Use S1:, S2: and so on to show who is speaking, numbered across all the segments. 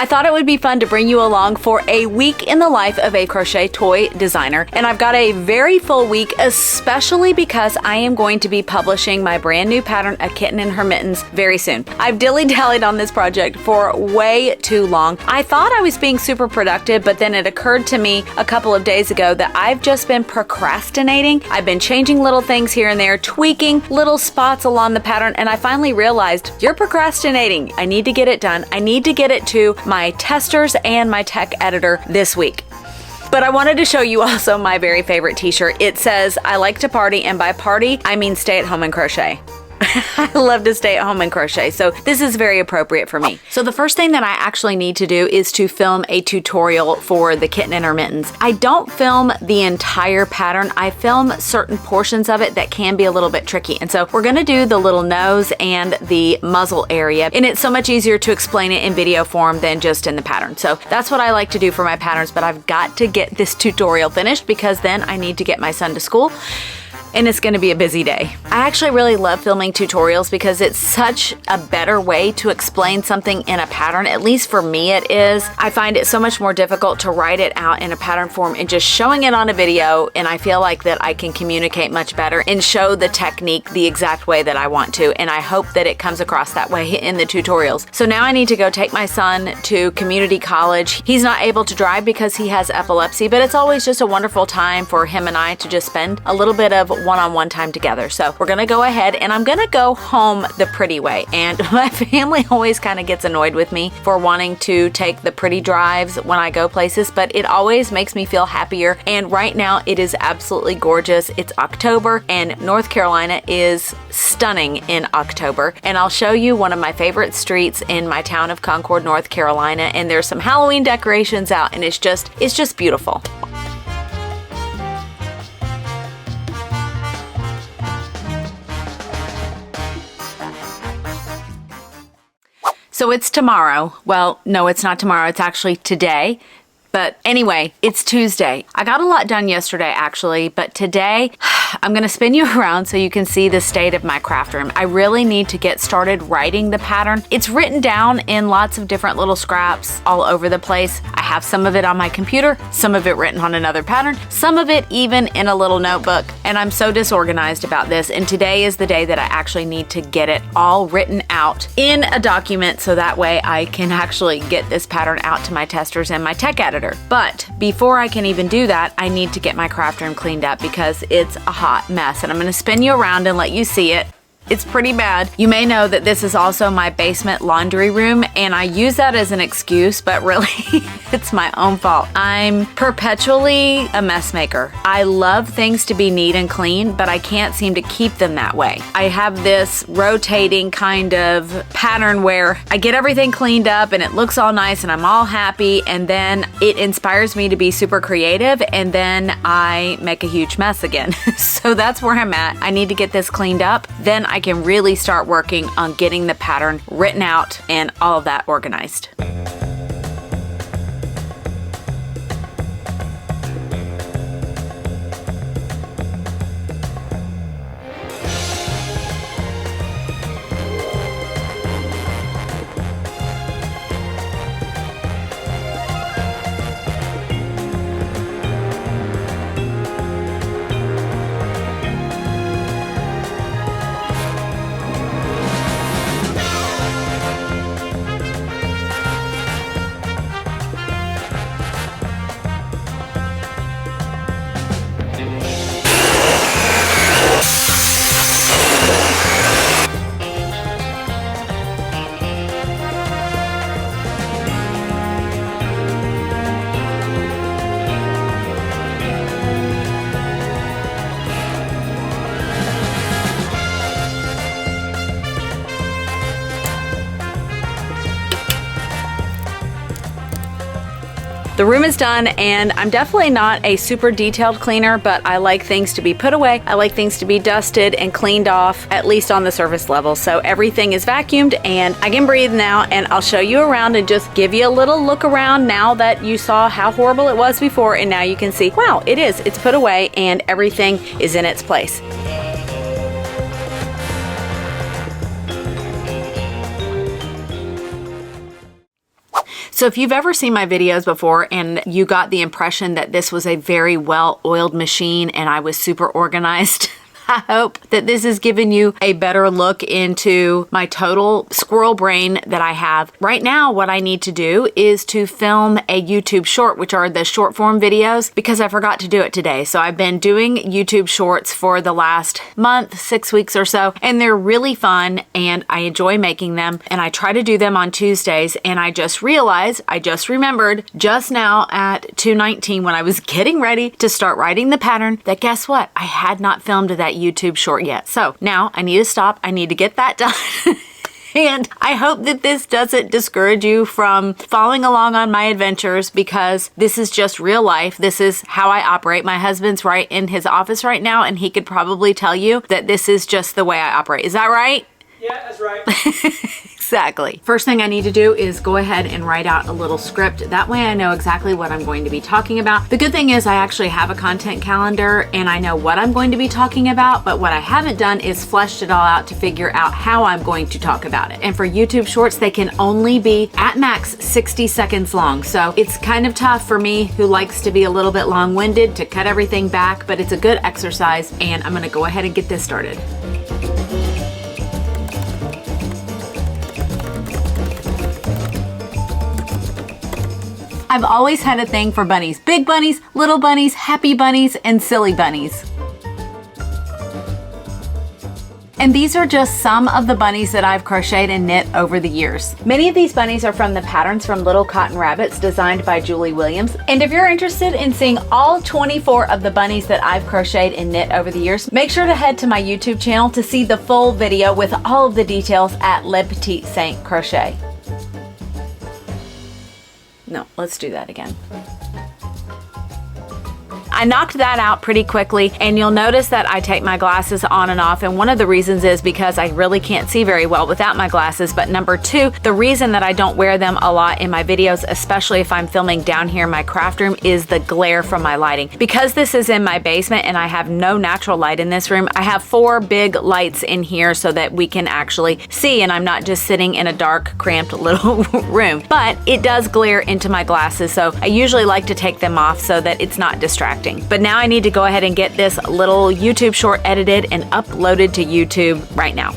S1: I thought it would be fun to bring you along for a week in the life of a crochet toy designer. And I've got a very full week, especially because I am going to be publishing my brand new pattern, A Kitten and Her Mittens, very soon. I've dilly-dallied on this project for way too long. I thought I was being super productive, but then it occurred to me a couple of days ago that I've just been procrastinating. I've been changing little things here and there, tweaking little spots along the pattern, and I finally realized, you're procrastinating. I need to get it done. I need to get it to my testers and my tech editor this week. But I wanted to show you also my very favorite t-shirt. It says, I like to party, and by party, I mean stay at home and crochet. I love to stay at home and crochet, so this is very appropriate for me. So the first thing that I actually need to do is to film a tutorial for the Kitten and Her Mittens. I don't film the entire pattern. I film certain portions of it that can be a little bit tricky. And so we're gonna do the little nose and the muzzle area. And it's so much easier to explain it in video form than just in the pattern. So that's what I like to do for my patterns, but I've got to get this tutorial finished because then I need to get my son to school. And it's gonna be a busy day. I actually really love filming tutorials because it's such a better way to explain something in a pattern. At least for me it is. I find it so much more difficult to write it out in a pattern form and just showing it on a video, and I feel like that I can communicate much better and show the technique the exact way that I want to, and I hope that it comes across that way in the tutorials. So now I need to go take my son to community college. He's not able to drive because he has epilepsy, but it's always just a wonderful time for him and I to just spend a little bit of one-on-one time together. So we're gonna go ahead and I'm gonna go home the pretty way. And my family always kind of gets annoyed with me for wanting to take the pretty drives when I go places, but it always makes me feel happier. And right now it is absolutely gorgeous. It's October and North Carolina is stunning in October. And I'll show you one of my favorite streets in my town of Concord, North Carolina. And there's some Halloween decorations out and it's just beautiful. So it's tomorrow. Well, no, it's not tomorrow. It's actually today. But anyway, it's Tuesday. I got a lot done yesterday actually, but today I'm gonna spin you around so you can see the state of my craft room. I really need to get started writing the pattern. It's written down in lots of different little scraps all over the place. I have some of it on my computer, some of it written on another pattern, some of it even in a little notebook, and I'm so disorganized about this, and today is the day that I actually need to get it all written out in a document so that way I can actually get this pattern out to my testers and my tech editor. But before I can even do that, I need to get my craft room cleaned up because it's a hot mess. And I'm going to spin you around and let you see it. It's pretty bad. You may know that this is also my basement laundry room, and I use that as an excuse, but really it's my own fault. I'm perpetually a mess maker. I love things to be neat and clean, but I can't seem to keep them that way. I have this rotating kind of pattern where I get everything cleaned up and it looks all nice and I'm all happy, and then it inspires me to be super creative, and then I make a huge mess again. So that's where I'm at. I need to get this cleaned up. Then I can really start working on getting the pattern written out and all of that organized. The room is done, and I'm definitely not a super detailed cleaner, but I like things to be put away. I like things to be dusted and cleaned off, at least on the surface level. So everything is vacuumed and I can breathe now, and I'll show you around and just give you a little look around now that you saw how horrible it was before, and now you can see, wow, it's put away and everything is in its place. So if you've ever seen my videos before and you got the impression that this was a very well-oiled machine and I was super organized, I hope that this has given you a better look into my total squirrel brain that I have. Right now, what I need to do is to film a YouTube short, which are the short form videos, because I forgot to do it today. So I've been doing YouTube shorts for the last month, 6 weeks or so, and they're really fun and I enjoy making them. And I try to do them on Tuesdays. And I just realized, I just remembered just now at 2:19 when I was getting ready to start writing the pattern that guess what? I had not filmed that YouTube short yet. So now I need to stop. I need to get that done. And I hope that this doesn't discourage you from following along on my adventures because this is just real life. This is how I operate. My husband's right in his office right now and he could probably tell you that this is just the way I operate. Is that right?
S2: Yeah, that's right.
S1: Exactly. First thing I need to do is go ahead and write out a little script. That way I know exactly what I'm going to be talking about. The good thing is I actually have a content calendar and I know what I'm going to be talking about, but what I haven't done is fleshed it all out to figure out how I'm going to talk about it. And for YouTube shorts, they can only be at max 60 seconds long. So it's kind of tough for me who likes to be a little bit long-winded to cut everything back, but it's a good exercise and I'm gonna go ahead and get this started. I've always had a thing for bunnies. Big bunnies, little bunnies, happy bunnies, and silly bunnies. And these are just some of the bunnies that I've crocheted and knit over the years. Many of these bunnies are from the patterns from Little Cotton Rabbits designed by Julie Williams. And if you're interested in seeing all 24 of the bunnies that I've crocheted and knit over the years, make sure to head to my YouTube channel to see the full video with all of the details at Le Petit Saint Crochet. No, let's do that again. I knocked that out pretty quickly and you'll notice that I take my glasses on and off, and one of the reasons is because I really can't see very well without my glasses, but number two, the reason that I don't wear them a lot in my videos, especially if I'm filming down here in my craft room, is the glare from my lighting. Because this is in my basement and I have no natural light in this room, I have 4 big lights in here so that we can actually see and I'm not just sitting in a dark, cramped little room. But it does glare into my glasses, so I usually like to take them off so that it's not distracting. But now I need to go ahead and get this little YouTube short edited and uploaded to YouTube right now.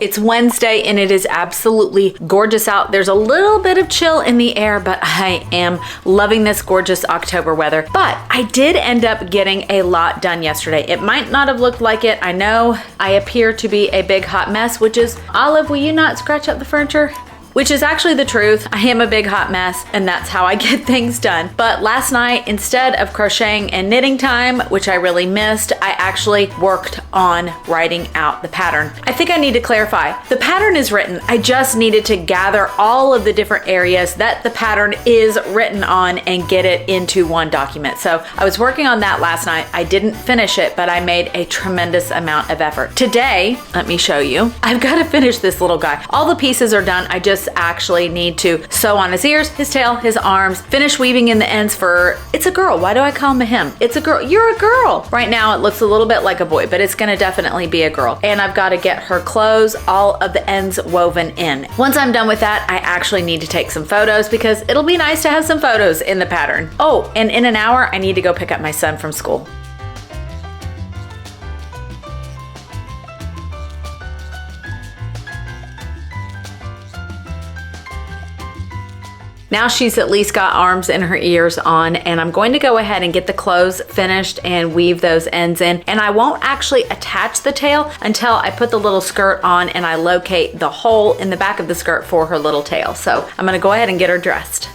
S1: It's Wednesday and it is absolutely gorgeous out. There's a little bit of chill in the air, but I am loving this gorgeous October weather. But I did end up getting a lot done yesterday. It might not have looked like it. I know I appear to be a big hot mess, which is, Olive, will you not scratch up the furniture? Which is actually the truth. I am a big hot mess and that's how I get things done. But last night, instead of crocheting and knitting time, which I really missed, I actually worked on writing out the pattern. I think I need to clarify. The pattern is written. I just needed to gather all of the different areas that the pattern is written on and get it into one document. So I was working on that last night. I didn't finish it, but I made a tremendous amount of effort. Today, let me show you. I've got to finish this little guy. All the pieces are done. I just actually need to sew on his ears, his tail, his arms, finish weaving in the ends for, it's a girl. Why do I call him a him? It's a girl. You're a girl. Right now it looks a little bit like a boy, but it's gonna definitely be a girl. And I've got to get her clothes, all of the ends woven in. Once I'm done with that, I actually need to take some photos because it'll be nice to have some photos in the pattern. Oh, and in an hour, I need to go pick up my son from school. Now she's at least got arms and her ears on, and I'm going to go ahead and get the clothes finished and weave those ends in. And I won't actually attach the tail until I put the little skirt on and I locate the hole in the back of the skirt for her little tail. So I'm gonna go ahead and get her dressed.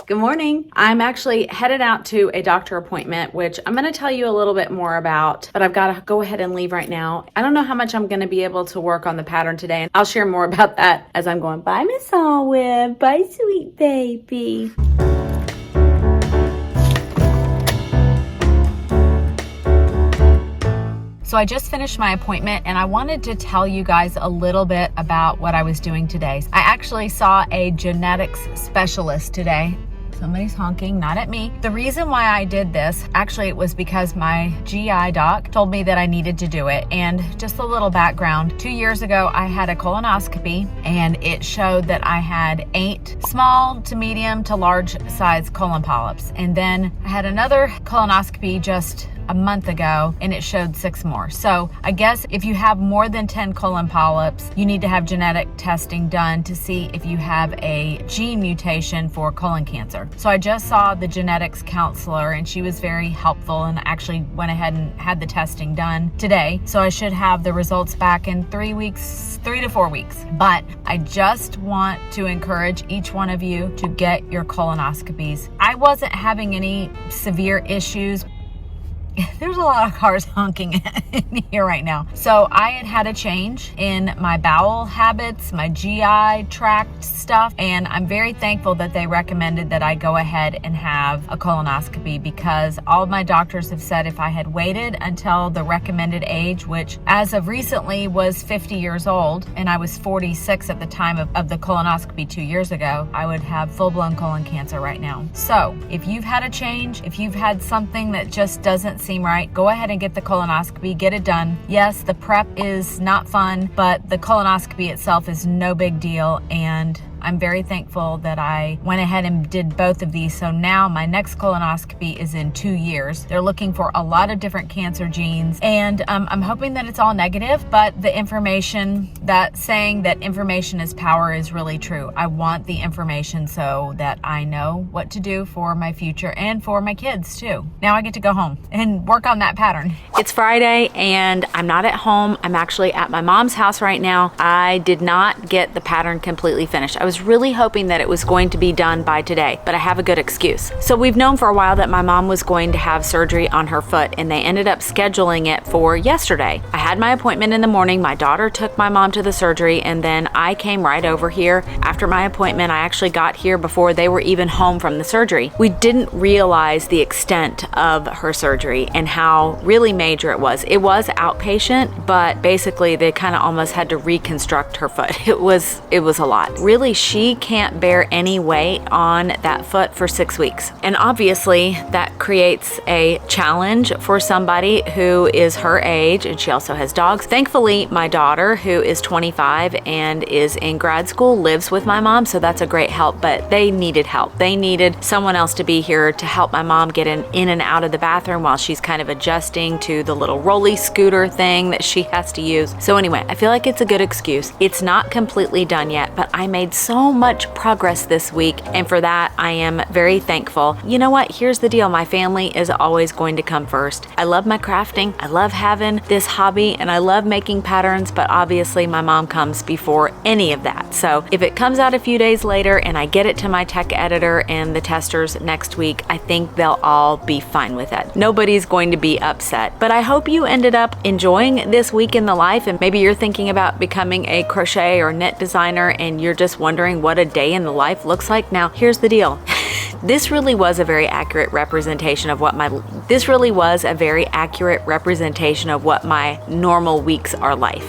S1: Good morning. I'm actually headed out to a doctor appointment, which I'm going to tell you a little bit more about, but I've got to go ahead and leave right now. I don't know how much I'm going to be able to work on the pattern today, and I'll share more about that as I'm going. Bye, Miss Olive. Bye, sweet baby. So I just finished my appointment and I wanted to tell you guys a little bit about what I was doing today. I actually saw a genetics specialist today. Somebody's honking, not at me. The reason why I did this, actually it was because my GI doc told me that I needed to do it. And just a little background, 2 years ago, I had a colonoscopy and it showed that I had 8 small to medium to large size colon polyps. And then I had another colonoscopy just a month ago and it showed 6 more. So I guess if you have more than 10 colon polyps, you need to have genetic testing done to see if you have a gene mutation for colon cancer. So I just saw the genetics counselor and she was very helpful and actually went ahead and had the testing done today. So I should have the results back in 3 to 4 weeks. But I just want to encourage each one of you to get your colonoscopies. I wasn't having any severe issues. There's a lot of cars honking in here right now. So I had a change in my bowel habits, my GI tract stuff, and I'm very thankful that they recommended that I go ahead and have a colonoscopy, because all of my doctors have said if I had waited until the recommended age, which as of recently was 50 years old, and I was 46 at the time of the colonoscopy 2 years ago, I would have full-blown colon cancer right now. So if you've had a change, if you've had something that just doesn't seem right, go ahead and get the colonoscopy, get it done. Yes, the prep is not fun, but the colonoscopy itself is no big deal, and I'm very thankful that I went ahead and did both of these. So now my next colonoscopy is in 2 years. They're looking for a lot of different cancer genes, and I'm hoping that it's all negative, but the information, that saying that information is power, is really true. I want the information so that I know what to do for my future and for my kids too. Now I get to go home and work on that pattern. It's Friday and I'm not at home. I'm actually at my mom's house right now. I did not get the pattern completely finished. I was really hoping that it was going to be done by today, but I have a good excuse. So we've known for a while that my mom was going to have surgery on her foot, and they ended up scheduling it for yesterday. I had my appointment in the morning. My daughter took my mom to the surgery, and then I came right over here after my appointment. I actually got here before they were even home from the surgery. We didn't realize the extent of her surgery and how really major it was. It was outpatient, but basically they kind of almost had to reconstruct her foot. It was a lot. Really, she can't bear any weight on that foot for 6 weeks. And obviously that creates a challenge for somebody who is her age, and she also has dogs. Thankfully, my daughter, who is 25 and is in grad school, lives with my mom, so that's a great help, but they needed help. They needed someone else to be here to help my mom get in and out of the bathroom while she's kind of adjusting to the little rolly scooter thing that she has to use. So anyway, I feel like it's a good excuse. It's not completely done yet, but I made so much progress this week, and for that I am very thankful. You know what? Here's the deal. My family is always going to come first. I love my crafting. I love having this hobby, and I love making patterns, but obviously my mom comes before any of that. So if it comes out a few days later and I get it to my tech editor and the testers next week, I think they'll all be fine with it. Nobody's going to be upset. But I hope you ended up enjoying this week in the life, and maybe you're thinking about becoming a crochet or knit designer and you're just wondering what a day in the life looks like. Now, here's the deal. This really was a very accurate representation of what my normal weeks are like.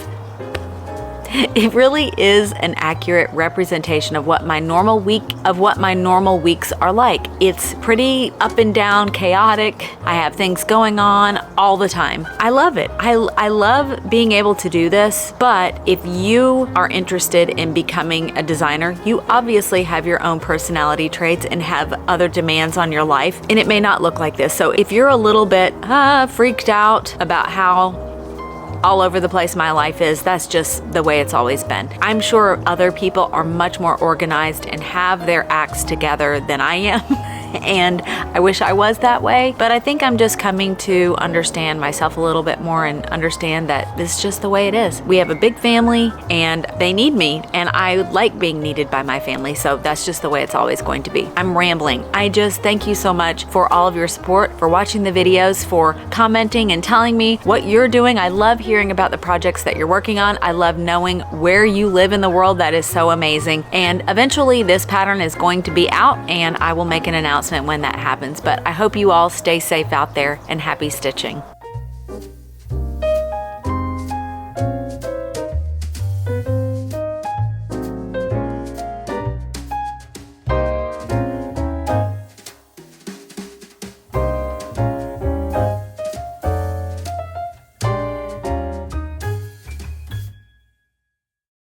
S1: It really is an accurate representation of what my normal weeks are like. It's pretty up and down, chaotic. I have things going on all the time. I love it. I love being able to do this, but if you are interested in becoming a designer, you obviously have your own personality traits and have other demands on your life, and it may not look like this. So if you're a little bit freaked out about how all over the place my life is, that's just the way it's always been. I'm sure other people are much more organized and have their acts together than I am. And I wish I was that way, but I think I'm just coming to understand myself a little bit more and understand that this is just the way it is. We have a big family and they need me, and I like being needed by my family, so that's just the way it's always going to be. I'm rambling. I just thank you so much for all of your support, for watching the videos, for commenting and telling me what you're doing. I love hearing about the projects that you're working on. I love knowing where you live in the world. That is so amazing. And eventually this pattern is going to be out, and I will make an announcement when that happens. But I hope you all stay safe out there, and happy stitching.